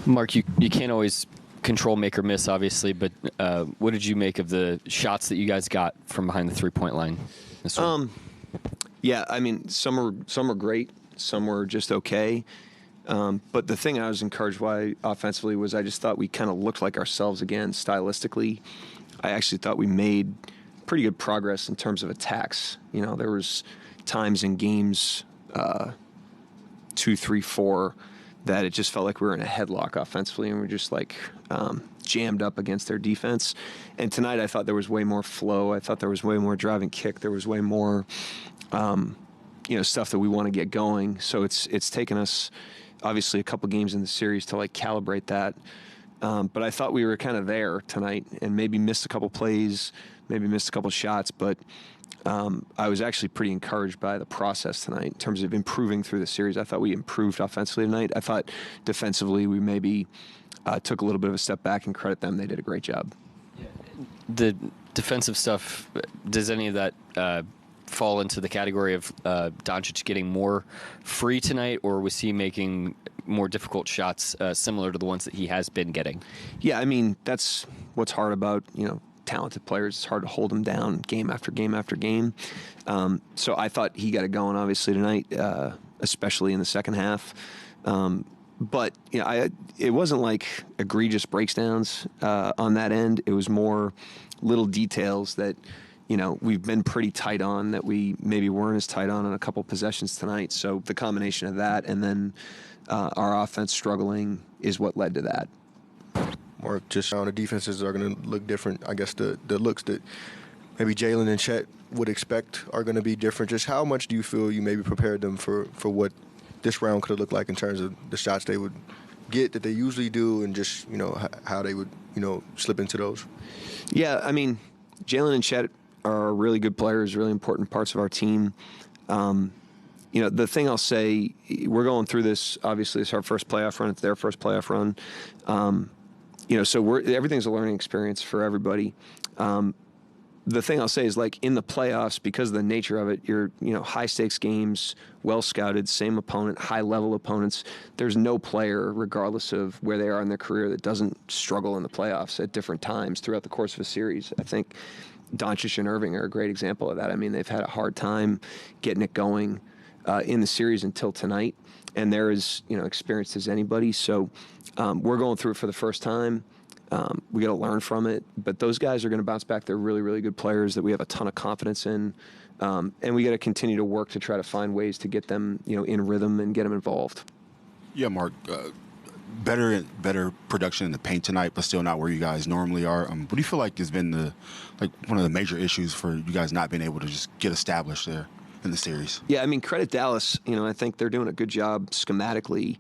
Mark, you can't always control make or miss, obviously, but what did you make of the shots that you guys got from behind the three-point line? Yeah, I mean, some are great, some were just okay. But the thing I was encouraged by offensively was I just thought we kind of looked like ourselves again stylistically. I actually thought we made pretty good progress in terms of attacks. You know, there was times in games 2, 3, 4 that it just felt like we were in a headlock offensively, and we were just like jammed up against their defense. And tonight I thought there was way more flow. I thought there was way more drive and kick. There was way more stuff that we want to get going. So it's taken us obviously a couple games in the series to like calibrate that. But I thought we were kind of there tonight and maybe missed a couple plays, maybe missed a couple shots, but I was actually pretty encouraged by the process tonight in terms of improving through the series. I thought we improved offensively tonight. I thought defensively we maybe took a little bit of a step back, and credit them. They did a great job. The defensive stuff, does any of that fall into the category of Doncic getting more free tonight, or was he making more difficult shots similar to the ones that he has been getting? Yeah, I mean, that's what's hard about, talented players. It's hard to hold them down game after game after game. So I thought he got it going, obviously, tonight, especially in the second half. But it wasn't like egregious breakdowns on that end. It was more little details that, we've been pretty tight on that we maybe weren't as tight on a couple possessions tonight. So the combination of that and then our offense struggling is what led to that. Or just how the defenses are going to look different. I guess the looks that maybe Jalen and Chet would expect are going to be different. Just how much do you feel you maybe prepared them for what this round could have looked like in terms of the shots they would get that they usually do, and just how they would slip into those? Yeah, I mean, Jalen and Chet are really good players, really important parts of our team. The thing I'll say, we're going through this. Obviously, it's our first playoff run. It's their first playoff run. So everything's a learning experience for everybody. The thing I'll say is, like, in the playoffs, because of the nature of it, you're, high stakes games, well scouted, same opponent, high level opponents. There's no player, regardless of where they are in their career, that doesn't struggle in the playoffs at different times throughout the course of a series. I think Doncic and Irving are a great example of that. I mean, they've had a hard time getting it going in the series until tonight, and they're as experienced as anybody. So we're going through it for the first time. We got to learn from it, but those guys are going to bounce back. They're really, really good players that we have a ton of confidence in, and we got to continue to work to try to find ways to get them, in rhythm and get them involved. Yeah, Mark, better production in the paint tonight, but still not where you guys normally are. What do you feel like has been one of the major issues for you guys not being able to just get established there in the series? Yeah, I mean, credit Dallas. I think they're doing a good job schematically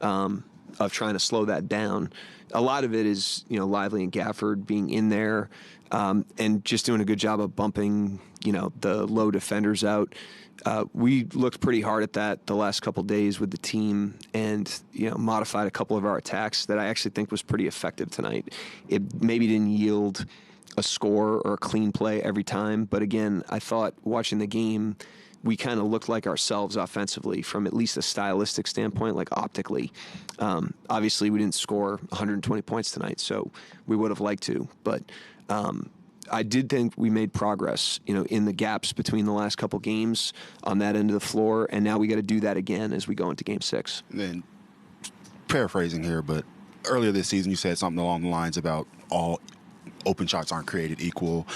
of trying to slow that down. A lot of it is, Lively and Gafford being in there and just doing a good job of bumping, the low defenders out. We looked pretty hard at that the last couple of days with the team and, modified a couple of our attacks that I actually think was pretty effective tonight. It maybe didn't yield a score or a clean play every time, but again, I thought watching the game, we kind of looked like ourselves offensively from at least a stylistic standpoint, like optically. Obviously, we didn't score 120 points tonight, so we would have liked to. But I did think we made progress, in the gaps between the last couple games on that end of the floor, and now we got to do that again as we go into Game 6. And then, paraphrasing here, but earlier this season you said something along the lines about all open shots aren't created equal.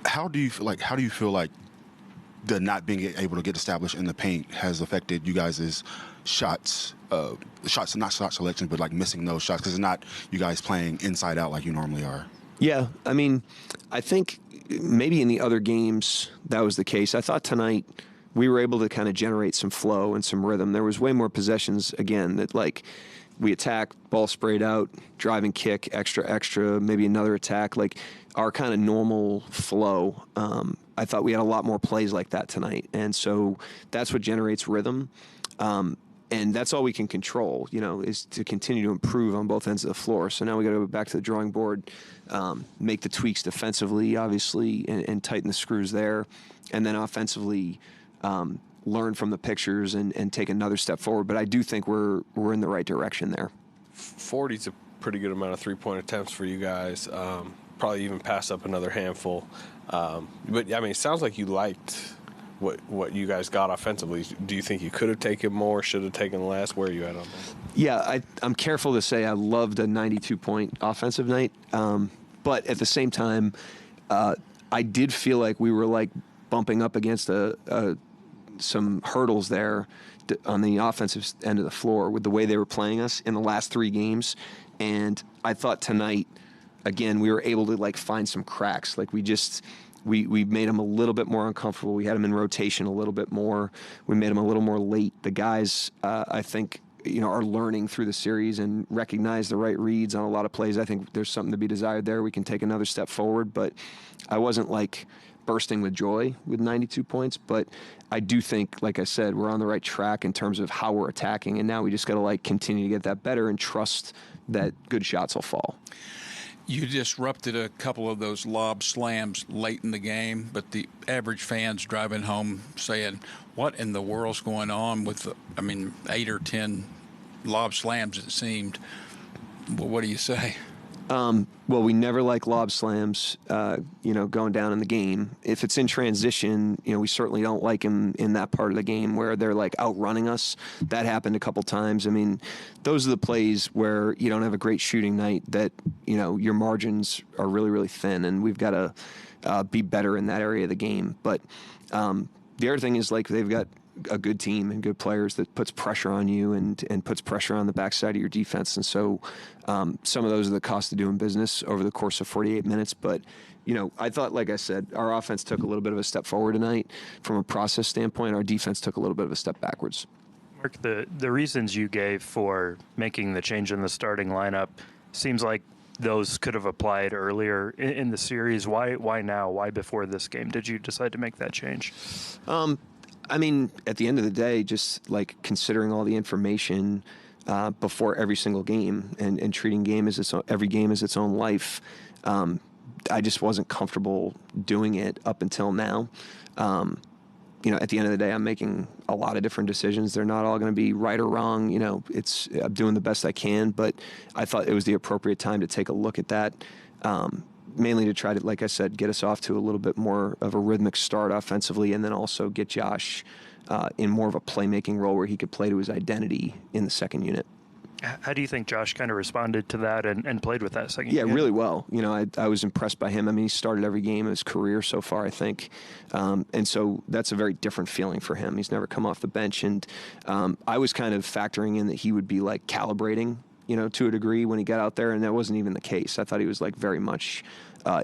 How do you feel like the not being able to get established in the paint has affected you guys' shots, not shot selection, but like missing those shots, because it's not you guys playing inside out like you normally are? Yeah, I mean, I think maybe in the other games that was the case. I thought tonight we were able to kind of generate some flow and some rhythm. There was way more possessions, again, that like we attack, ball sprayed out, driving kick, extra, maybe another attack, like our kind of normal flow. I thought we had a lot more plays like that tonight. And so that's what generates rhythm. And that's all we can control, is to continue to improve on both ends of the floor. So now we got to go back to the drawing board, make the tweaks defensively, obviously, and tighten the screws there. And then offensively, learn from the pictures and take another step forward. But I do think we're in the right direction there. 40's a pretty good amount of three-point attempts for you guys. Probably even pass up another handful. But I mean, it sounds like you liked what you guys got offensively. Do you think you could have taken more, should have taken less? Where are you at on that? Yeah, I'm careful to say I loved a 92-point offensive night. But at the same time, I did feel like we were like bumping up against some hurdles there on the offensive end of the floor with the way they were playing us in the last 3 games. And I thought tonight, again, we were able to like find some cracks. Like we made them a little bit more uncomfortable. We had them in rotation a little bit more. We made them a little more late. The guys, I think, are learning through the series and recognize the right reads on a lot of plays. I think there's something to be desired there. We can take another step forward, but I wasn't like bursting with joy with 92 points. But I do think, like I said, we're on the right track in terms of how we're attacking. And now we just got to like continue to get that better and trust that good shots will fall. You disrupted a couple of those lob slams late in the game, but the average fans driving home saying, what in the world's going on with, 8 or 10 lob slams, it seemed. Well, what do you say? Well, we never like lob slams, going down in the game. If it's in transition, we certainly don't like them in that part of the game where they're like outrunning us. That happened a couple times. I mean, those are the plays where you don't have a great shooting night that, your margins are really, really thin, and we've got to be better in that area of the game. But the other thing is, like, they've got a good team and good players that puts pressure on you and puts pressure on the backside of your defense. And so some of those are the cost of doing business over the course of 48 minutes. But, I thought, like I said, our offense took a little bit of a step forward tonight. From a process standpoint, our defense took a little bit of a step backwards. Mark, the reasons you gave for making the change in the starting lineup seems like those could have applied earlier in the series. Why now? Why before this game did you decide to make that change? At the end of the day, just like considering all the information before every single game and treating every game as its own life, I just wasn't comfortable doing it up until now. At the end of the day, I'm making a lot of different decisions. They're not all going to be right or wrong. I'm doing the best I can, but I thought it was the appropriate time to take a look at that. Mainly to try to, like I said, get us off to a little bit more of a rhythmic start offensively, and then also get Josh in more of a playmaking role where he could play to his identity in the second unit. How do you think Josh kind of responded to that and played with that second unit? Yeah, really well. I was impressed by him. He started every game of his career so far, I think. And so that's a very different feeling for him. He's never come off the bench. And I was kind of factoring in that he would be like calibrating, to a degree when he got out there, and that wasn't even the case. I thought he was like very much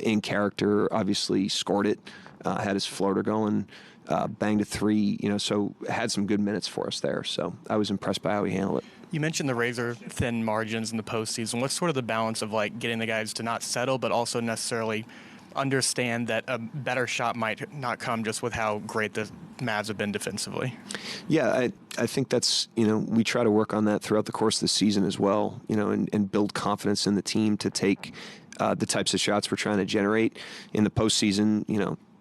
in character, obviously scored it, had his floater going, banged a 3, so had some good minutes for us there. So I was impressed by how he handled it. You mentioned the razor-thin margins in the postseason. What's sort of the balance of like getting the guys to not settle, but also necessarily understand that a better shot might not come just with how great the Mavs have been defensively? Yeah, I think that's, we try to work on that throughout the course of the season as well, and build confidence in the team to take the types of shots we're trying to generate. In the postseason,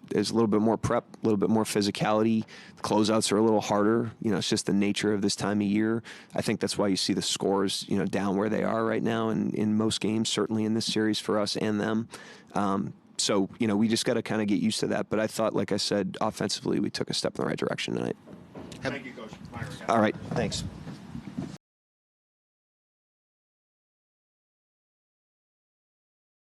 there's a little bit more prep, a little bit more physicality. The closeouts are a little harder. It's just the nature of this time of year. I think that's why you see the scores, down where they are right now in most games, certainly in this series for us and them. So, we just got to kind of get used to that. But I thought, like I said, offensively, we took a step in the right direction tonight. Thank you, Coach. All right. Thanks.